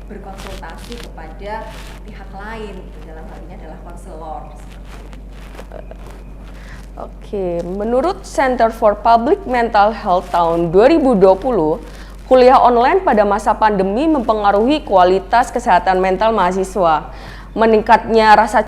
berkonsultasi kepada pihak lain, dalam hal ini adalah konselor. Oke, menurut Center for Public Mental Health tahun 2020, kuliah online pada masa pandemi mempengaruhi kualitas kesehatan mental mahasiswa. Meningkatnya rasa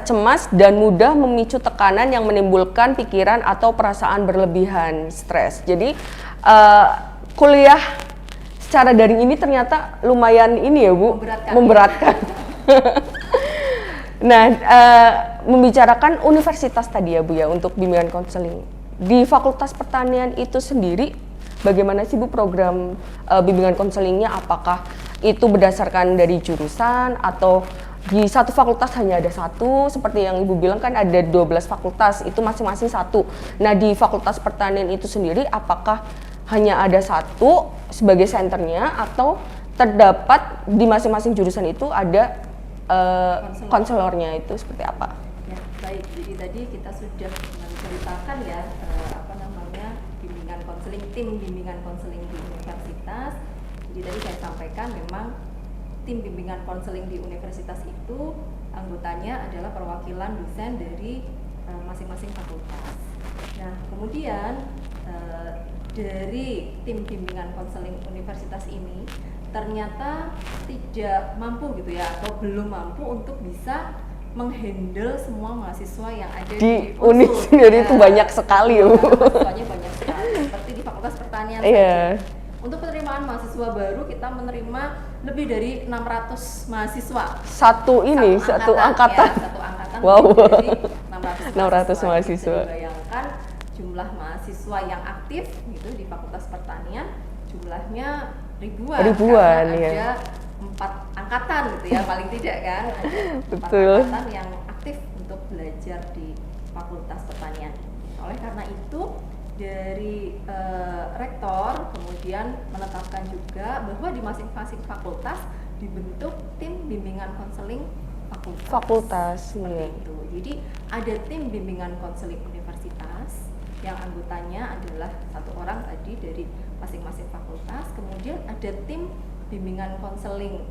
cemas dan mudah memicu tekanan yang menimbulkan pikiran atau perasaan berlebihan, stres. Jadi kuliah secara daring ini ternyata lumayan ini ya Bu, memberatkan. Nah, membicarakan universitas tadi ya Bu ya untuk bimbingan konseling. Di Fakultas Pertanian itu sendiri bagaimana sih Bu program bimbingan konselingnya? Apakah itu berdasarkan dari jurusan atau di satu fakultas hanya ada satu, seperti yang Ibu bilang kan ada 12 fakultas, itu masing-masing satu. Nah di Fakultas Pertanian itu sendiri apakah hanya ada satu sebagai senternya atau terdapat di masing-masing jurusan itu ada konselornya, itu seperti apa? Ya, baik, jadi tadi kita sudah menceritakan ya bimbingan konseling, tim bimbingan konseling di universitas. Jadi tadi saya sampaikan memang tim bimbingan konseling di universitas itu anggotanya adalah perwakilan dosen dari masing-masing fakultas. Nah, kemudian dari tim bimbingan konseling universitas ini ternyata tidak mampu gitu ya, atau belum mampu untuk bisa menghandle semua mahasiswa yang ada di Unif sendiri itu banyak sekali ya, mahasiswanya banyak sekali, seperti di Fakultas Pertanian saja. Untuk penerimaan mahasiswa baru kita menerima lebih dari 600 mahasiswa. Satu angkatan. Ya, satu angkatan. Wow. Lebih dari 600 mahasiswa. Bisa dibayangkan jumlah mahasiswa yang aktif gitu di Fakultas Pertanian jumlahnya ribuan. Karena ya. Ada 4 angkatan gitu ya, paling tidak kan. Ada 4 angkatan yang aktif untuk belajar di Fakultas Pertanian. Oleh karena itu dari rektor kemudian menetapkan juga bahwa di masing-masing fakultas dibentuk tim bimbingan konseling fakultas. Itu. Jadi ada tim bimbingan konseling universitas yang anggotanya adalah 1 orang tadi dari masing-masing fakultas. Kemudian ada tim bimbingan konseling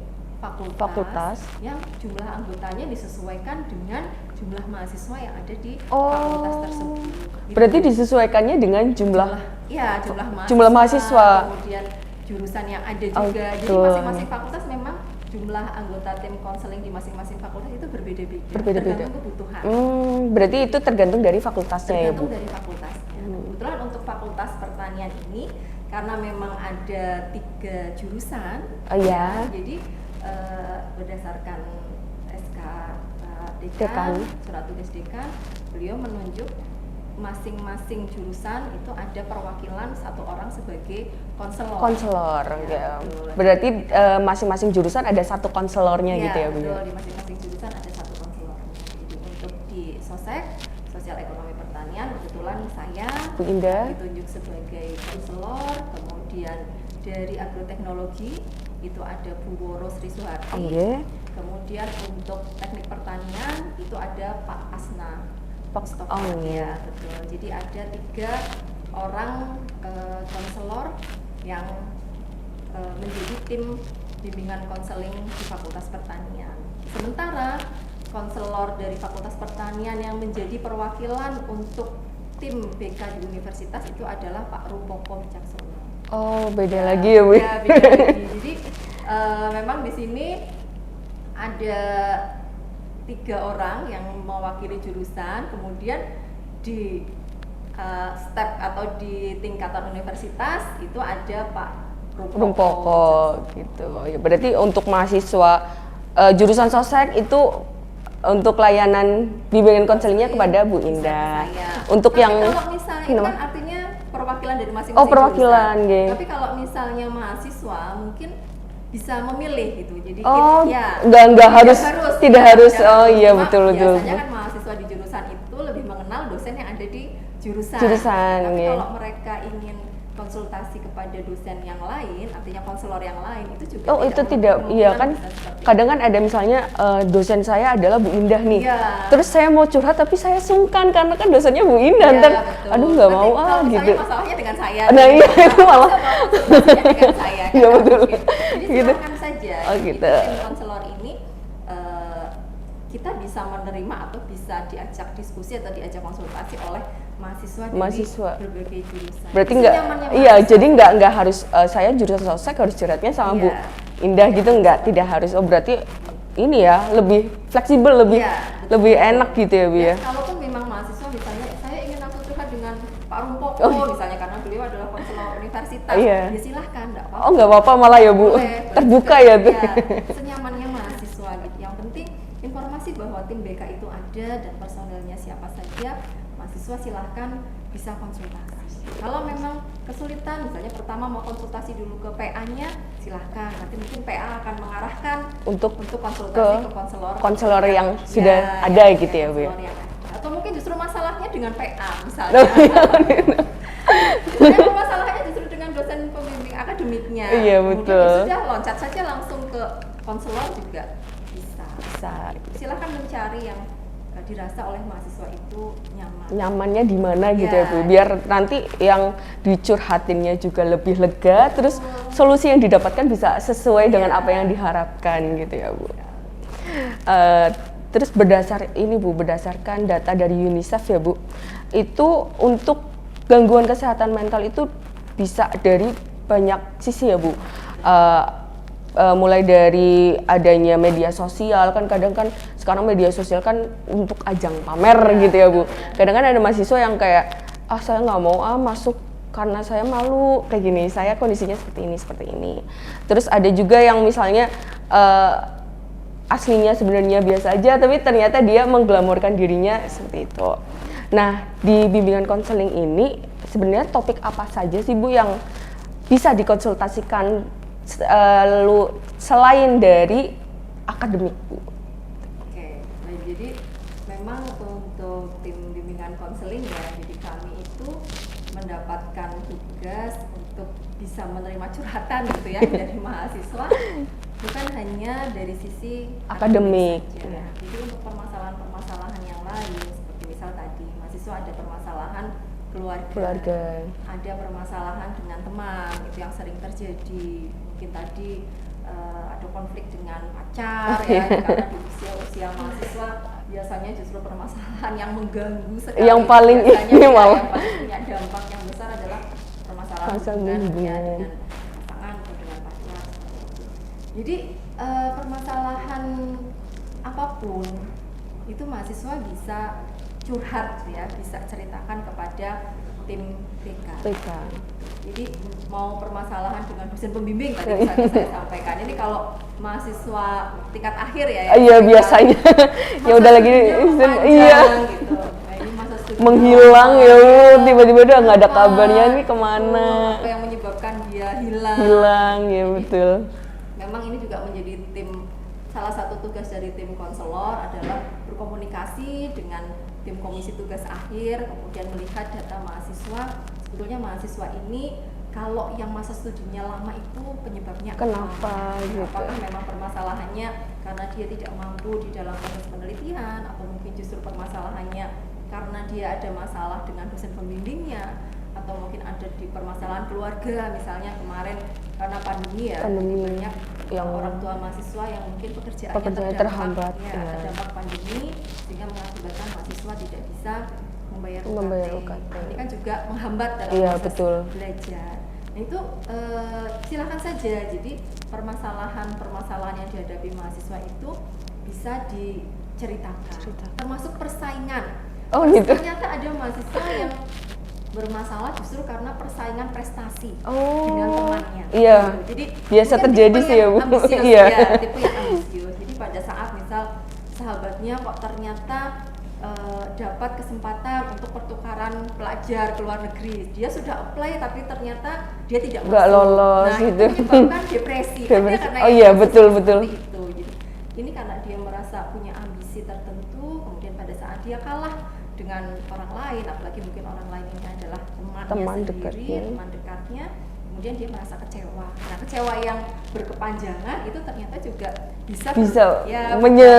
fakultas yang jumlah anggotanya disesuaikan dengan jumlah mahasiswa yang ada di fakultas tersebut. Berarti disesuaikannya dengan jumlah mahasiswa. Kemudian jurusan yang ada juga. Jadi masing-masing fakultas memang jumlah anggota tim konseling di masing-masing fakultas itu berbeda-beda. Tergantung kebutuhan. Berarti itu tergantung dari fakultasnya ya Bu? Tergantung dari fakultas. Kebetulan untuk Fakultas Pertanian ini karena memang ada 3 jurusan. Jadi berdasarkan SK dekan, surat tugas dekan, beliau menunjuk masing-masing jurusan itu ada perwakilan 1 orang sebagai konselor. Ya. Berarti masing-masing jurusan ada 1 konselornya gitu ya Bu? Betul, di masing-masing jurusan ada 1 konselor. Jadi untuk di Sosek, Sosial Ekonomi Pertanian, kebetulan saya Bu Indah ditunjuk sebagai konselor. Kemudian dari Agroteknologi itu ada Bu Woro Sri Suharti. Kemudian untuk Teknik Pertanian itu ada Pak Asna. Betul. Jadi ada 3 orang konselor yang menjadi tim bimbingan konseling di Fakultas Pertanian. Sementara konselor dari Fakultas Pertanian yang menjadi perwakilan untuk tim BK di universitas itu adalah Pak Rumpoko Wicaksono. Beda lagi ya Bu? Ya, beda lagi. Jadi memang di sini ada 3 orang yang mewakili jurusan, kemudian di step atau di tingkatan universitas itu ada Pak Rumpoko gitu. Ya, berarti untuk mahasiswa jurusan Sosek itu untuk layanan bimbingan konselingnya kepada Bu Indah. Saya. Untuk tapi yang kalau misalnya itu kan artinya perwakilan perwakilan dari masing-masing Oh, perwakilan, jurusan. nggih. Tapi kalau misalnya mahasiswa mungkin bisa memilih gitu. Jadi Oh, ya nggak harus, tidak harus. Oh iya, Cuma betul. biasanya kan mahasiswa di jurusan itu lebih mengenal dosen yang ada di jurusan. Tapi nggih. kalau mereka ingin konsultasi kepada dosen yang lain, artinya konselor yang lain, itu juga Oh, itu tidak, iya kan kadang kan ada misalnya dosen saya adalah Bu Indah nih. Iya. Terus saya mau curhat tapi saya sungkan karena kan dosennya Bu Indah. Iya, Ntar, betul. aduh nggak Nanti mau kalau gitu. misalnya masalahnya dengan saya. Nah, iya, itu malah. Masalahnya dengan saya. Iya, betul. Jadi Gitu. silakan saja. Oh, Jadi gitu. tim konselor ini kita bisa menerima atau bisa diajak diskusi atau diajak konsultasi oleh mahasiswa dari berbagai jurusan. Berarti nggak, iya, jadi nggak harus saya jurusan sostek harus curhatnya sama Bu Indah gitu, nggak, tidak harus. Oh, berarti ini ya lebih fleksibel, lebih enak gitu ya Bu ya. Kalaupun memang mahasiswa misalnya saya ingin langsung curhat dengan Pak Rumpoko misalnya karena beliau adalah konselor universitas, ya silahkan, nggak apa-apa. Oh, nggak apa-apa malah ya Bu, terbuka ya tuh. Senyamannya mahasiswa gitu. Yang penting informasi bahwa tim BK itu ada dan personelnya siapa saja, mahasiswa silahkan bisa konsultasi. Kalau memang kesulitan, misalnya pertama mau konsultasi dulu ke PA-nya, silahkan. Nanti mungkin PA akan mengarahkan untuk konsultasi ke konselor yang sudah ada gitu ya Bu ya. Atau mungkin justru masalahnya dengan PA misalnya. Jadi masalahnya justru dengan dosen pembimbing akademiknya. Iya, betul. Mungkin sudah loncat saja langsung ke konselor juga bisa. Silahkan mencari yang dirasa oleh mahasiswa itu nyaman. Nyamannya di mana gitu ya Bu, biar nanti yang dicurhatinnya juga lebih lega, terus solusi yang didapatkan bisa sesuai dengan apa yang diharapkan gitu ya Bu. Terus berdasarkan data dari UNICEF ya Bu, itu untuk gangguan kesehatan mental itu bisa dari banyak sisi ya Bu. Mulai dari adanya media sosial, kan kadang kan sekarang media sosial kan untuk ajang pamer gitu ya Bu. Kadang kan ada mahasiswa yang kayak saya nggak mau masuk karena saya malu kayak gini, saya kondisinya seperti ini. Terus ada juga yang misalnya aslinya sebenarnya biasa aja tapi ternyata dia mengglamorkan dirinya seperti itu. Nah, di bimbingan konseling ini sebenarnya topik apa saja sih Bu yang bisa dikonsultasikan selain dari akademik Bu? Oke, nah, jadi memang untuk tim bimbingan konseling ya, jadi kami itu mendapatkan tugas untuk bisa menerima curhatan gitu ya dari mahasiswa, bukan hanya dari sisi akademik saja. Jadi untuk permasalahan-permasalahan yang lain, seperti misal tadi mahasiswa ada permasalahan keluarga, ada permasalahan dengan teman, itu yang sering terjadi. Mungkin tadi ada konflik dengan pacar ya, karena di usia mahasiswa biasanya justru permasalahan yang mengganggu sekali. Yang paling ini malah yang paling punya dampak yang besar adalah permasalahan hubungan dengan pasangan atau dengan pacar. Jadi permasalahan apapun itu mahasiswa bisa curhat ya, bisa ceritakan kepada tim BK. Jadi mau permasalahan dengan dosen pembimbing tadi misalnya saya sampaikan, ini kalau mahasiswa tingkat akhir ya. Iya biasanya ya udah lagi gitu. Nah, ini masa menghilang ya, tiba-tiba udah nggak ada kabarnya nih kemana. Apa yang menyebabkan dia hilang? Hilang ya betul. Memang ini juga menjadi salah satu tugas dari tim konselor adalah berkomunikasi dengan tim komisi tugas akhir, kemudian melihat data mahasiswa. Sebetulnya mahasiswa ini kalau yang masa studinya lama itu penyebabnya kenapa gitu? Apakah memang permasalahannya karena dia tidak mampu di dalam proses penelitian, atau mungkin justru permasalahannya karena dia ada masalah dengan dosen pembimbingnya, atau mungkin ada di permasalahan keluarga, misalnya kemarin karena pandemi ya, banyak yang orang tua mahasiswa yang mungkin pekerjaannya terhambat, terdampak pandemi, sehingga mengakibatkan mahasiswa tidak bisa membayar UKT. Ini kan juga menghambat dalam proses belajar. Nah itu silakan saja. Jadi permasalahan yang dihadapi mahasiswa itu bisa diceritakan, termasuk persaingan. Gitu. Ternyata ada mahasiswa yang bermasalah justru karena persaingan prestasi dengan temannya. Iya. Jadi biasa terjadi sih ya Bu. Iya. Tipe yang ambisius. Jadi pada saat misal sahabatnya kok ternyata dapat kesempatan untuk pertukaran pelajar ke luar negeri. Dia sudah apply tapi ternyata dia tidak nggak masuk. lolos Nah, gitu. itu menyebabkan depresi. Kan karena Oh yang iya, kasus betul. seperti itu. Jadi, ini karena dia merasa punya ambisi tertentu, kemudian pada saat dia kalah dengan orang lain, apalagi mungkin orang lain ini adalah teman sendiri, teman dekatnya, kemudian dia merasa kecewa. Nah, kecewa yang berkepanjangan itu ternyata juga bisa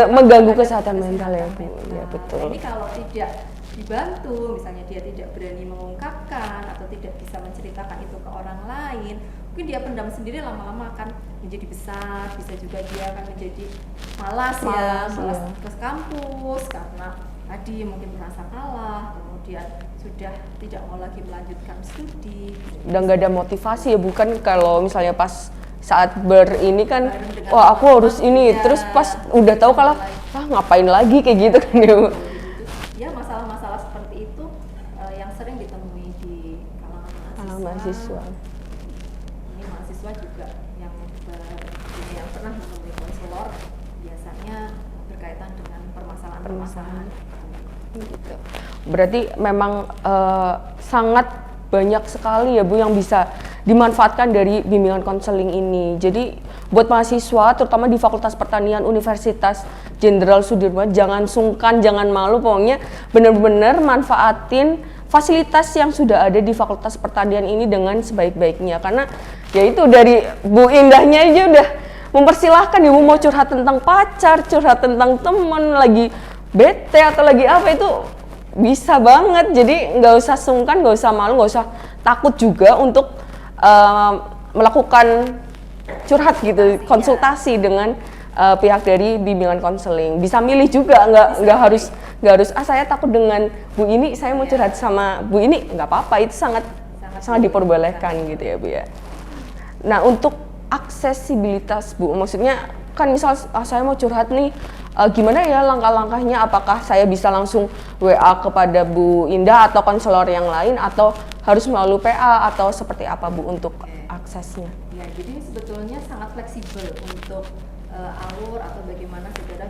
mengganggu kesehatan mental ya Bu. Ya betul. Nah, ini kalau tidak dibantu, misalnya dia tidak berani mengungkapkan atau tidak bisa menceritakan itu ke orang lain, mungkin dia pendam sendiri, lama-lama akan menjadi besar, bisa juga dia akan menjadi malas ke kampus karena tadi mungkin merasa kalah, kemudian sudah tidak mau lagi melanjutkan studi. Udah nggak ada motivasi ya, bukan kalau misalnya pas saat ini kan, wah aku harus ini, terus pas udah tahu kalah, ngapain lagi kayak gitu kan ya Bu. Ya masalah-masalah seperti itu yang sering ditemui di kalangan mahasiswa. Ini mahasiswa juga yang pernah menemui konselor biasanya berkaitan dengan permasalahan. Gitu. Berarti memang sangat banyak sekali ya Bu yang bisa dimanfaatkan dari bimbingan konseling ini. Jadi buat mahasiswa terutama di Fakultas Pertanian Universitas Jenderal Sudirman, jangan sungkan, jangan malu, pokoknya benar-benar manfaatin fasilitas yang sudah ada di Fakultas Pertanian ini dengan sebaik-baiknya. Karena ya itu dari Bu Indahnya aja udah mempersilahkan Ibu mau curhat tentang pacar, curhat tentang teman, lagi bete atau lagi apa, itu bisa banget. Jadi nggak usah sungkan, nggak usah malu, nggak usah takut juga untuk melakukan curhat gitu, konsultasi dengan pihak dari bimbingan konseling. Bisa milih juga, nggak harus saya takut dengan Bu ini, saya mau curhat sama Bu ini, nggak apa-apa, itu sangat diperbolehkan gitu ya Bu ya. Nah untuk aksesibilitas Bu, maksudnya kan misal saya mau curhat nih, gimana ya langkah-langkahnya, apakah saya bisa langsung WA kepada Bu Indah atau konselor yang lain, atau harus melalui PA, atau seperti apa Bu untuk aksesnya? Ya, jadi sebetulnya sangat fleksibel untuk alur atau bagaimana saudara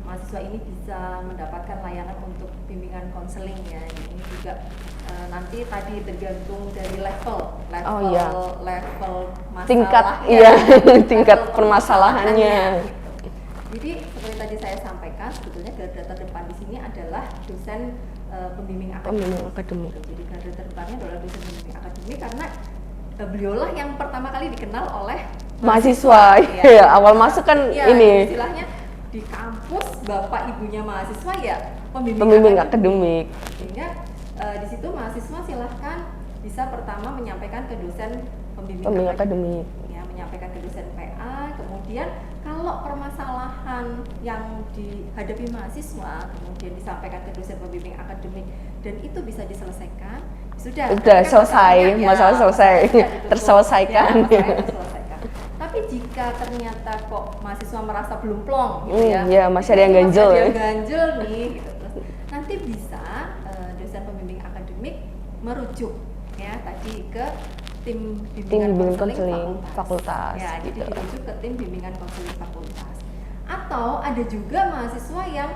mahasiswa ini bisa mendapatkan layanan untuk bimbingan konseling ya. Ini juga nanti tadi tergantung dari level masalah, tingkat tingkat permasalahannya. Jadi seperti tadi saya sampaikan, sebetulnya garda terdepan di sini adalah dosen pembimbing akademik. Jadi garda terdepannya adalah dosen pembimbing akademik karena beliaulah yang pertama kali dikenal oleh mahasiswa. Ya, awal masuk kan ini. Istilahnya di kampus bapak ibunya mahasiswa ya pembimbing akademik. Sehingga di situ mahasiswa silahkan bisa pertama menyampaikan ke dosen pembimbing akademik. Ya, menyampaikan ke dosen PA, kemudian kalau permasalahan yang dihadapi mahasiswa kemudian disampaikan ke dosen pembimbing akademik dan itu bisa diselesaikan, sudah selesai, masalah selesai, terselesaikan. Tapi jika ternyata kok mahasiswa merasa belum plong gitu ya masih ada yang ganjel nih gitu. Terus nanti bisa dosen pembimbing akademik merujuk ya tadi ke tim bimbingan konseling fakultas. Ya, gitu. Jadi dirujuk ke tim bimbingan konseling fakultas. Atau ada juga mahasiswa yang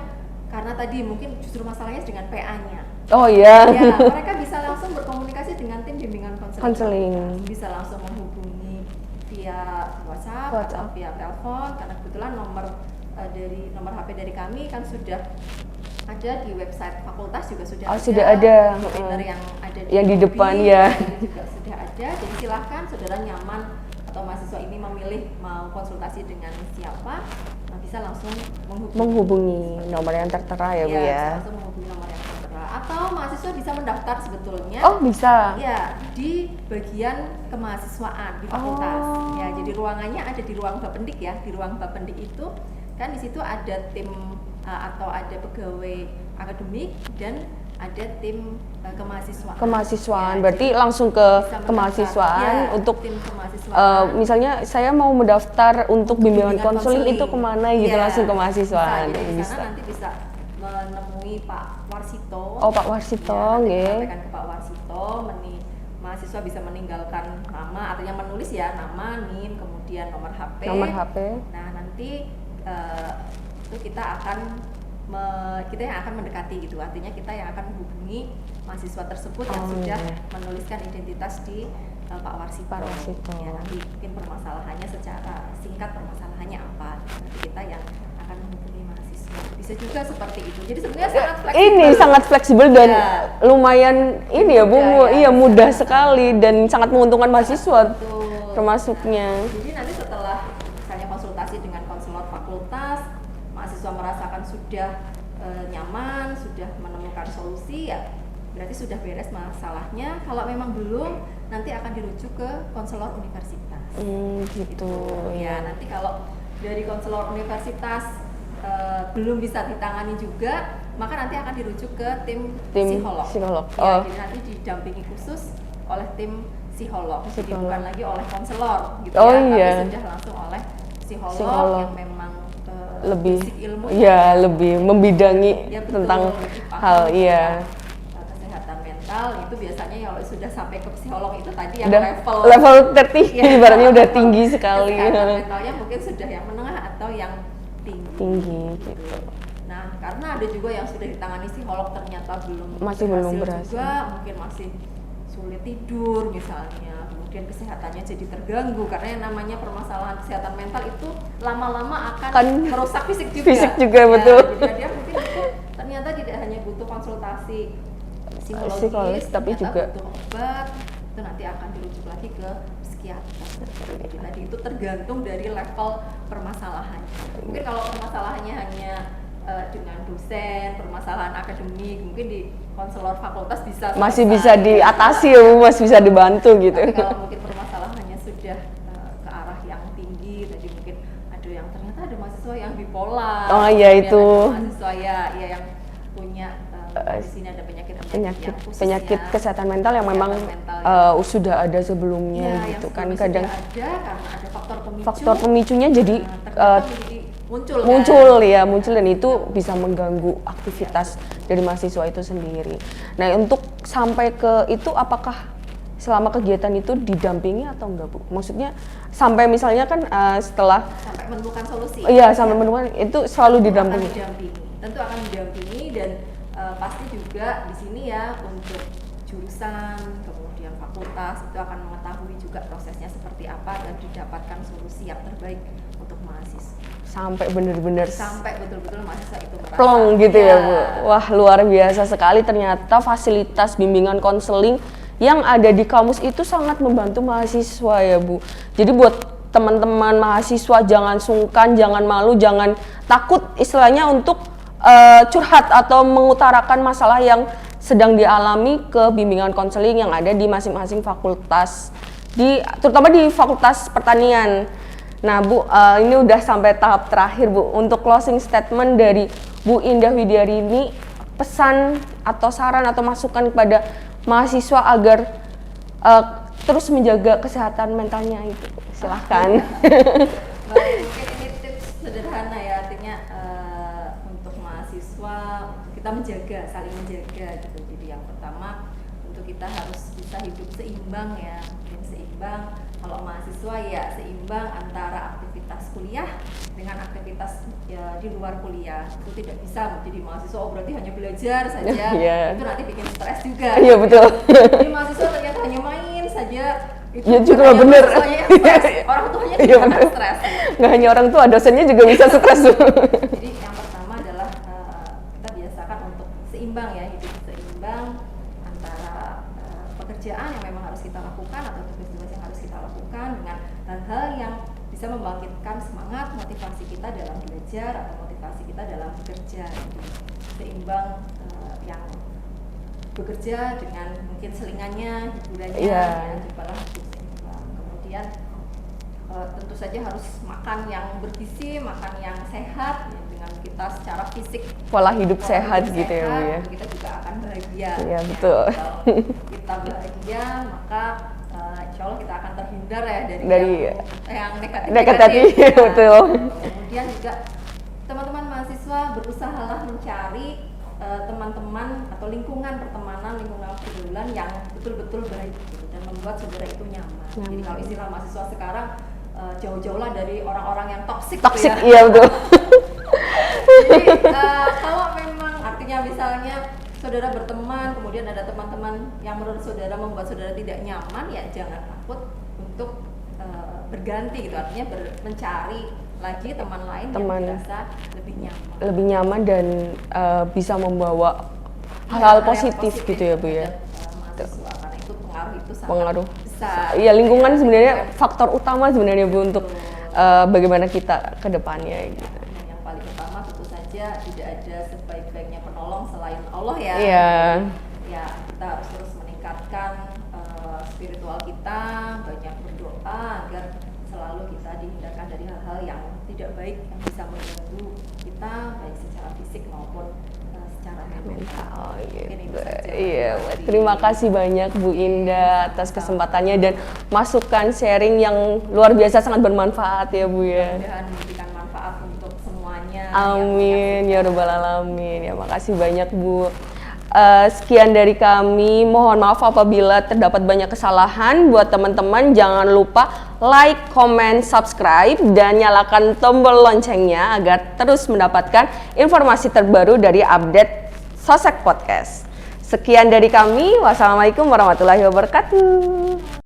karena tadi mungkin justru masalahnya dengan PA-nya. Oh iya. Ya, mereka bisa langsung berkomunikasi dengan tim bimbingan konseling. Bisa langsung menghubungi via WhatsApp. Atau via telepon, karena kebetulan nomor HP dari kami kan sudah ada di website fakultas juga sudah ada. Sudah ada. Yang ada di depan ya. Juga sudah ada. Jadi silakan saudara nyaman atau mahasiswa ini memilih mau konsultasi dengan siapa, bisa langsung menghubungi nomor yang tertera ya Bu ya. Bisa langsung menghubungi nomor yang tertera. Atau mahasiswa bisa mendaftar sebetulnya. Oh bisa. Ya, di bagian kemahasiswaan di fakultas. Ya, jadi ruangannya ada di ruang Bapendik ya. Di ruang Bapendik itu kan di situ ada tim atau ada pegawai akademik dan ada tim kemahasiswaan. Berarti langsung ke kemahasiswaan untuk tim kemahasiswaan. Misalnya saya mau mendaftar untuk bimbingan konseling itu kemana gitu, langsung ke mahasiswaan. Bisa. Nanti bisa menemui Pak Warsito. Oh Pak Warsito, nggih. Sampaikan ke Pak Warsito, mahasiswa bisa meninggalkan nama, artinya menulis ya nama, NIM, kemudian nomor HP. Nomor HP. Nah nanti itu kita akan kita yang akan mendekati gitu, artinya kita yang akan menghubungi mahasiswa tersebut yang sudah menuliskan identitas di Pak Warsito. Ya, nanti mungkin permasalahannya secara singkat permasalahannya apa, nanti kita yang akan menghubungi mahasiswa. Bisa juga seperti itu. Jadi sebenarnya sangat fleksibel. Ini sangat fleksibel dan lumayan ini ya Bu, iya mudah sekali dan sangat menguntungkan mahasiswa. Betul. Termasuknya. Jadi nanti setelah misalnya konsultasi dengan konselor fakultas, mahasiswa merasakan sudah nyaman, sudah menemukan solusi, ya berarti sudah beres masalahnya. Kalau memang belum, nanti akan dirujuk ke konselor universitas. Gitu. Ya, nanti kalau dari konselor universitas belum bisa ditangani juga, maka nanti akan dirujuk ke tim psikolog. Ya, jadi nanti didampingi khusus oleh tim psikolog. Jadi bukan lagi oleh konselor gitu tapi sudah langsung oleh psikolog yang memang lebih ilmu lebih membidangi tentang hal kesehatan mental. Itu biasanya kalau sudah sampai ke psikolog itu tadi yang level tertinggi, ibaratnya udah tinggi sekali. Kesehatan mentalnya mungkin sudah yang menengah atau yang tinggi gitu. Nah, karena ada juga yang sudah ditangani psikolog ternyata belum berhasil juga, mungkin masih sulit tidur misalnya, kemudian kesehatannya jadi terganggu, karena yang namanya permasalahan kesehatan mental itu lama-lama akan merusak fisik juga. Betul. Jadi dia mungkin itu ternyata tidak hanya butuh konsultasi psikologis tapi juga butuh obat, itu nanti akan dirujuk lagi ke psikiater. Jadi tadi itu tergantung dari level permasalahannya. Mungkin kalau permasalahannya hanya dengan dosen, permasalahan akademik, mungkin di konselor fakultas masih bisa diatasi, masih bisa dibantu gitu. Tapi kalau mungkin permasalahannya sudah ke arah yang tinggi, tadi mungkin ada yang ternyata ada mahasiswa yang bipolar, itu ada mahasiswa yang punya di sini ada penyakit kesehatan mental yang memang sudah ada sebelumnya gitu kan. Kadang ada karena ada faktor pemicunya jadi muncul dan itu bisa mengganggu aktivitas dari mahasiswa itu sendiri. Nah, untuk sampai ke itu apakah selama kegiatan itu didampingi atau enggak Bu? Maksudnya sampai misalnya kan setelah sampai menemukan solusi. Iya, sampai menemukan itu selalu didampingi. Tentu akan didampingi dan pasti juga di sini ya untuk jurusan kemudian fakultas itu akan mengetahui juga prosesnya seperti apa dan didapatkan solusi yang terbaik untuk mahasiswa. Sampai betul-betul mahasiswa itu merasa plong gitu ya Bu. Wah, luar biasa sekali, ternyata fasilitas bimbingan konseling yang ada di kampus itu sangat membantu mahasiswa ya Bu. Jadi buat teman-teman mahasiswa jangan sungkan, jangan malu, jangan takut istilahnya untuk curhat atau mengutarakan masalah yang sedang dialami ke bimbingan konseling yang ada di masing-masing fakultas, terutama di Fakultas Pertanian. Nah Bu, ini udah sampai tahap terakhir Bu. Untuk closing statement dari Bu Indah Widiarini, pesan atau saran atau masukan kepada mahasiswa agar terus menjaga kesehatan mentalnya itu, silahkan. Baik, mungkin ini tips sederhana ya, artinya untuk mahasiswa kita saling menjaga gitu. Jadi yang pertama untuk kita harus bisa hidup seimbang ya, mungkin seimbang. Kalau mahasiswa ya seimbang antara aktivitas kuliah dengan aktivitas ya di luar kuliah. Itu tidak bisa menjadi mahasiswa berarti hanya belajar saja. Itu nanti bikin stres juga. Iya betul. Jadi mahasiswa ternyata hanya main saja. Itu juga benar. Orang tuanya juga akan stres. Nggak hanya orang tua, dosennya juga bisa stres. Jadi yang pertama adalah kita biasakan untuk seimbang ya, hidup seimbang antara pekerjaan yang memang harus kita lakukan atau tugas-tugas yang harus kita lakukan dengan hal-hal yang bisa membangkitkan semangat, motivasi kita dalam belajar atau motivasi kita dalam bekerja. Jadi, seimbang yang bekerja dengan mungkin selingannya, hiburannya, dan cobalah hidup seimbang. Kemudian tentu saja harus makan yang bergizi, makan yang sehat ya, dengan kita secara fisik pola hidup sehat gitu ya Bu ya. Kita juga akan bahagia. Iya betul. Kalau kita bahagia maka insya Allah kita akan terhindar ya dari yang negatif. Betul. Kemudian juga teman-teman mahasiswa berusahalah mencari teman-teman atau lingkungan pertemanan, lingkungan pergaulan yang betul-betul baik gitu, dan membuat saudara itu nyaman. Jadi kalau istilah mahasiswa sekarang jauh-jauhlah dari orang-orang yang toksik. Iya betul. Jadi kalau misalnya saudara berteman, kemudian ada teman-teman yang menurut saudara membuat saudara tidak nyaman, ya jangan takut untuk berganti gitu, artinya mencari lagi teman lain yang dirasa lebih nyaman dan bisa membawa hal-hal positif gitu ya Bu ya. Mahasiswa, karena itu pengaruh itu sangat pengaruh besar. Ya lingkungan sebenarnya faktor utama sebenarnya Bu untuk bagaimana kita ke depannya gitu. Yang paling utama tentu saja tidak ada sebaik-baiknya penolong selain Allah ya. Iya. Ya kita harus terus meningkatkan spiritual kita, banyak berdoa agar selalu kita dihindarkan dari hal-hal yang tidak baik yang bisa mengganggu kita baik secara fisik maupun secara mental. Gitu. Iya, terima kasih banyak Bu Indah atas kesempatannya dan masukan sharing yang luar biasa, sangat bermanfaat ya Bu ya. Mudah-mudahan memberikan manfaat untuk semuanya. Amin ya rabbal alamin. Ya makasih banyak Bu. Sekian dari kami, mohon maaf apabila terdapat banyak kesalahan. Buat teman-teman jangan lupa like, comment, subscribe, dan nyalakan tombol loncengnya agar terus mendapatkan informasi terbaru dari update Sosek Podcast. Sekian dari kami, wassalamualaikum warahmatullahi wabarakatuh.